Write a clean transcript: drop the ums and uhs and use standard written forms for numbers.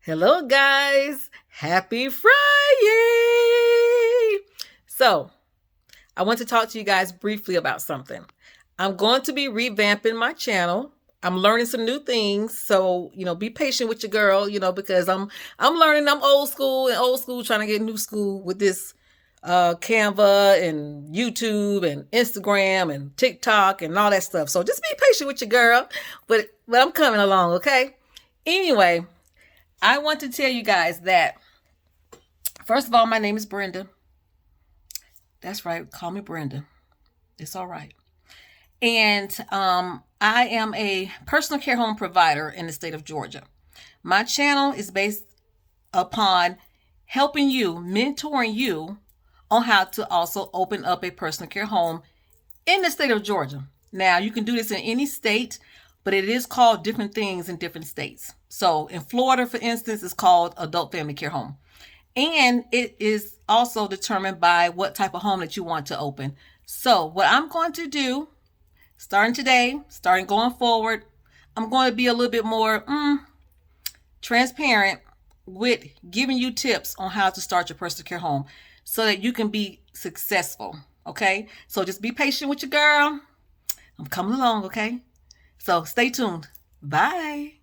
Hello, guys. Happy Friday. So, I want to talk to you guys briefly about something. I'm going to be revamping my channel. I'm learning some new things, so be patient with your girl, because I'm learning. I'm old school trying to get new school with this Canva and YouTube and Instagram and TikTok and all that stuff. So just be patient with your girl, but I'm coming along, okay? Anyway, I want to tell you guys that, first of all, my name is Brenda. That's right. Call me Brenda. It's all right. And I am a personal care home provider in the state of Georgia. My channel is based upon helping you, mentoring you on how to also open up a personal care home in the state of Georgia. Now, you can do this in any state, but it is called different things in different states. So in Florida, for instance, it's called adult family care home. And it is also determined by what type of home that you want to open. So what I'm going to do, starting today, starting going forward, I'm going to be a little bit more transparent with giving you tips on how to start your personal care home so that you can be successful. Okay? So just be patient with your girl. I'm coming along, okay? So stay tuned. Bye.